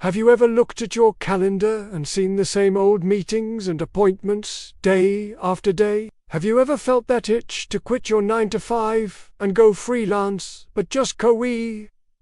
Have you ever looked at your calendar and seen the same old meetings and appointments day after day? Have you ever felt that itch to quit your 9 to 5 and go freelance, but just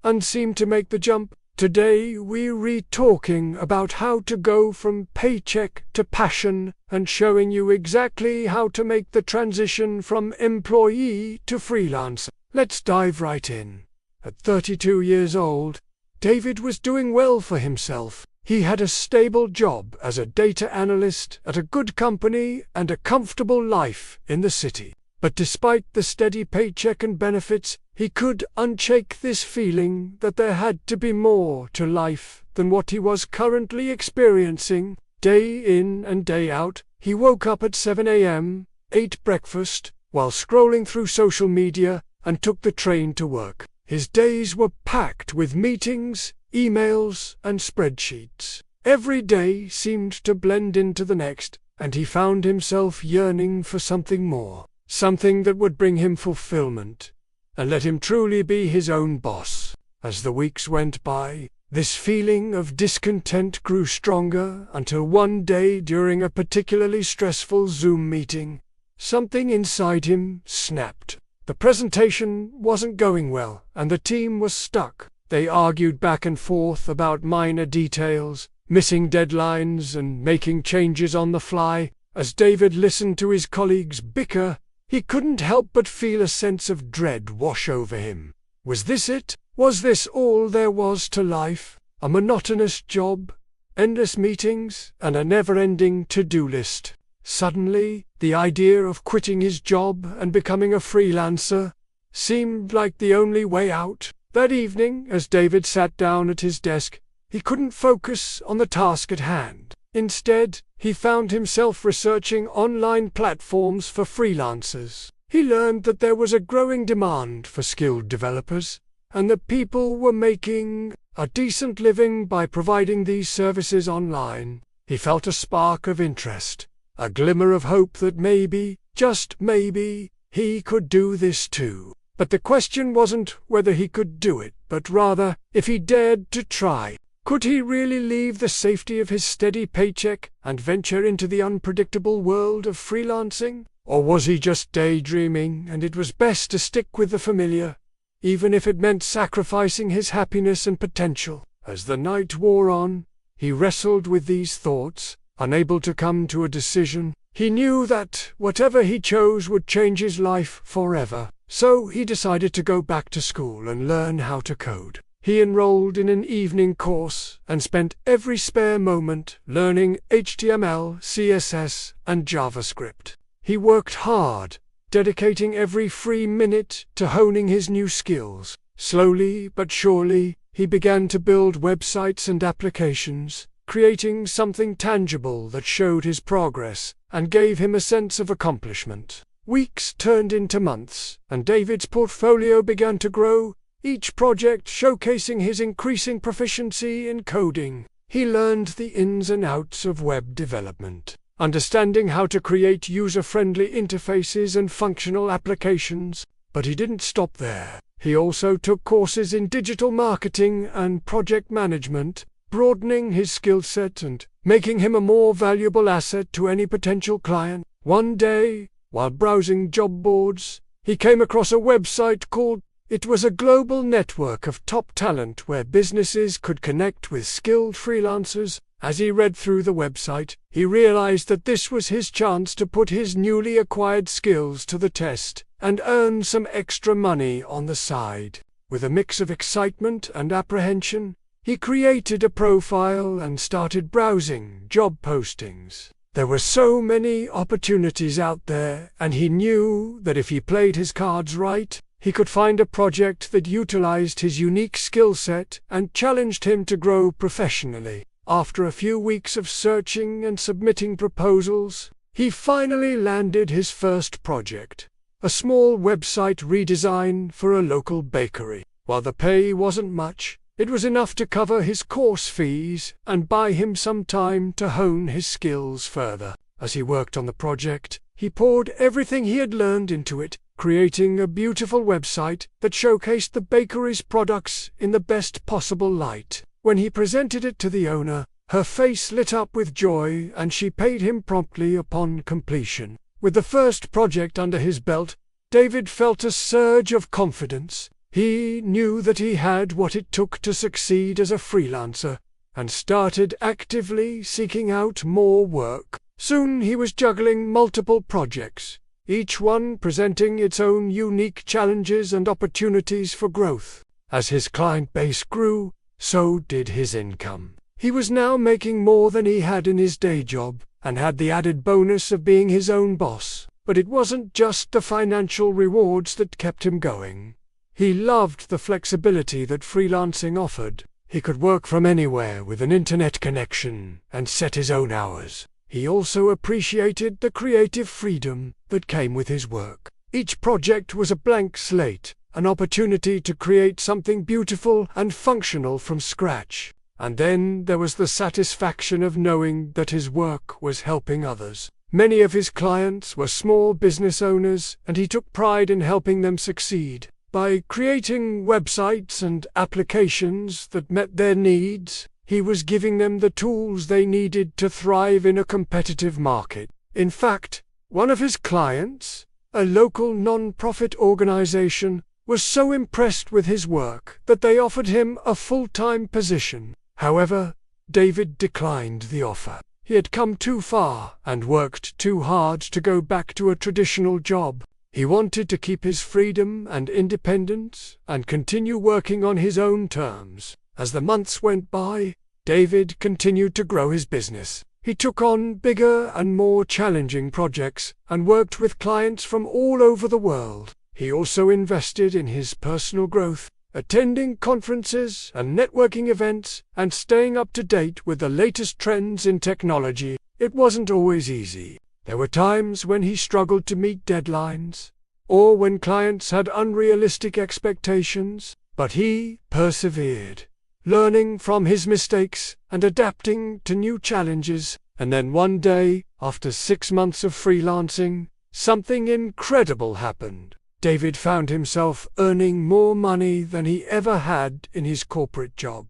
and seem to make the jump? Today we're talking about how to go from paycheck to passion and showing you exactly how to make the transition from employee to freelancer. Let's dive right in. At 32 years old, David was doing well for himself. He had a stable job as a data analyst at a good company and a comfortable life in the city. But despite the steady paycheck and benefits, he could unshake this feeling that there had to be more to life than what he was currently experiencing. Day in and day out, he woke up at 7 a.m., ate breakfast, while scrolling through social media, and took the train to work. His days were packed with meetings, emails, and spreadsheets. Every day seemed to blend into the next, and he found himself yearning for something more, something that would bring him fulfillment, and let him truly be his own boss. As the weeks went by, this feeling of discontent grew stronger until one day during a particularly stressful Zoom meeting, something inside him snapped. The presentation wasn't going well, and the team was stuck. They argued back and forth about minor details, missing deadlines and making changes on the fly. As David listened to his colleagues bicker, he couldn't help but feel a sense of dread wash over him. Was this it? Was this all there was to life? A monotonous job, endless meetings, and a never-ending to-do list. Suddenly, the idea of quitting his job and becoming a freelancer seemed like the only way out. That evening, as David sat down at his desk, he couldn't focus on the task at hand. Instead, he found himself researching online platforms for freelancers. He learned that there was a growing demand for skilled developers, and that people were making a decent living by providing these services online. He felt a spark of interest, a glimmer of hope that maybe, just maybe, he could do this too. But the question wasn't whether he could do it, but rather, if he dared to try. Could he really leave the safety of his steady paycheck and venture into the unpredictable world of freelancing? Or was he just daydreaming, and it was best to stick with the familiar, even if it meant sacrificing his happiness and potential? As the night wore on, he wrestled with these thoughts, unable to come to a decision. He knew that whatever he chose would change his life forever. So he decided to go back to school and learn how to code. He enrolled in an evening course and spent every spare moment learning HTML, CSS, and JavaScript. He worked hard, dedicating every free minute to honing his new skills. Slowly but surely, he began to build websites and applications, creating something tangible that showed his progress and gave him a sense of accomplishment. Weeks turned into months, and David's portfolio began to grow, each project showcasing his increasing proficiency in coding. He learned the ins and outs of web development, understanding how to create user-friendly interfaces and functional applications. But he didn't stop there. He also took courses in digital marketing and project management, broadening his skill set and making him a more valuable asset to any potential client. One day, while browsing job boards, he came across a website called It was a global network of top talent where businesses could connect with skilled freelancers. As he read through the website, he realized that this was his chance to put his newly acquired skills to the test and earn some extra money on the side. With a mix of excitement and apprehension, he created a profile and started browsing job postings. There were so many opportunities out there, and he knew that if he played his cards right, he could find a project that utilized his unique skill set and challenged him to grow professionally. After a few weeks of searching and submitting proposals, he finally landed his first project, a small website redesign for a local bakery. While the pay wasn't much, it was enough to cover his course fees and buy him some time to hone his skills further. As he worked on the project, he poured everything he had learned into it, creating a beautiful website that showcased the bakery's products in the best possible light. When he presented it to the owner, her face lit up with joy and she paid him promptly upon completion. With the first project under his belt, David felt a surge of confidence. He knew that he had what it took to succeed as a freelancer, and started actively seeking out more work. Soon he was juggling multiple projects, each one presenting its own unique challenges and opportunities for growth. As his client base grew, so did his income. He was now making more than he had in his day job, and had the added bonus of being his own boss. But it wasn't just the financial rewards that kept him going. He loved the flexibility that freelancing offered. He could work from anywhere with an internet connection and set his own hours. He also appreciated the creative freedom that came with his work. Each project was a blank slate, an opportunity to create something beautiful and functional from scratch. And then there was the satisfaction of knowing that his work was helping others. Many of his clients were small business owners, and he took pride in helping them succeed. By creating websites and applications that met their needs, he was giving them the tools they needed to thrive in a competitive market. In fact, one of his clients, a local non-profit organization, was so impressed with his work that they offered him a full-time position. However, David declined the offer. He had come too far and worked too hard to go back to a traditional job. He wanted to keep his freedom and independence and continue working on his own terms. As the months went by, David continued to grow his business. He took on bigger and more challenging projects and worked with clients from all over the world. He also invested in his personal growth, attending conferences and networking events, and staying up to date with the latest trends in technology. It wasn't always easy. There were times when he struggled to meet deadlines, or when clients had unrealistic expectations, but he persevered, learning from his mistakes and adapting to new challenges. And then one day, after 6 months of freelancing, something incredible happened. David found himself earning more money than he ever had in his corporate job.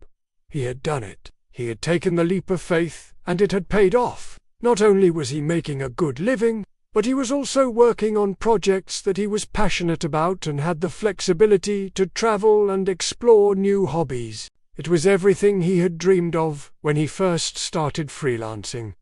He had done it. He had taken the leap of faith, and it had paid off. Not only was he making a good living, but he was also working on projects that he was passionate about and had the flexibility to travel and explore new hobbies. It was everything he had dreamed of when he first started freelancing.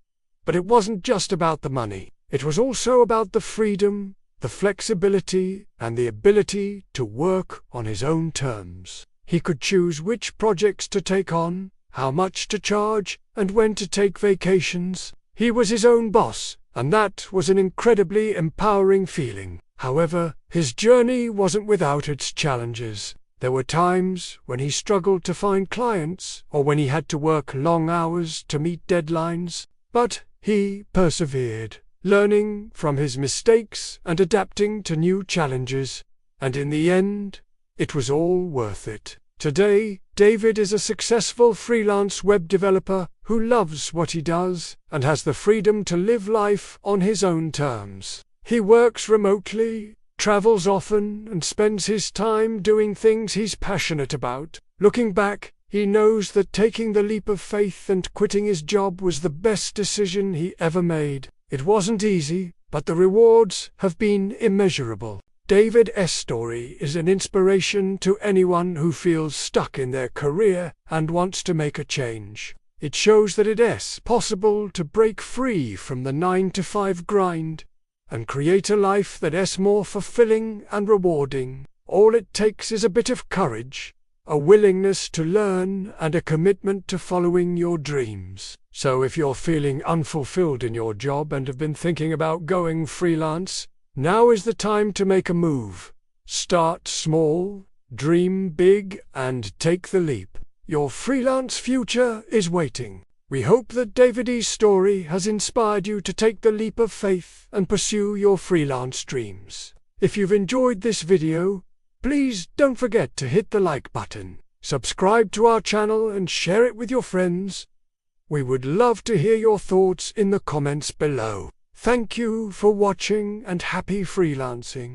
But it wasn't just about the money. It was also about the freedom, the flexibility, and the ability to work on his own terms. He could choose which projects to take on, how much to charge, and when to take vacations. He was his own boss, and that was an incredibly empowering feeling. However, his journey wasn't without its challenges. There were times when he struggled to find clients, or when he had to work long hours to meet deadlines, but he persevered, learning from his mistakes and adapting to new challenges, and in the end, it was all worth it. Today, David is a successful freelance web developer who loves what he does and has the freedom to live life on his own terms. He works remotely, travels often, and spends his time doing things he's passionate about. Looking back, he knows that taking the leap of faith and quitting his job was the best decision he ever made. It wasn't easy, but the rewards have been immeasurable. David's story is an inspiration to anyone who feels stuck in their career and wants to make a change. It shows that it is possible to break free from the 9-to-5 grind and create a life that is more fulfilling and rewarding. All it takes is a bit of courage, a willingness to learn, and a commitment to following your dreams. So if you're feeling unfulfilled in your job and have been thinking about going freelance, now is the time to make a move. Start small, dream big, and take the leap. Your freelance future is waiting. We hope that David's story has inspired you to take the leap of faith and pursue your freelance dreams. If you've enjoyed this video, please don't forget to hit the like button, subscribe to our channel, and share it with your friends. We would love to hear your thoughts in the comments below. Thank you for watching and happy freelancing.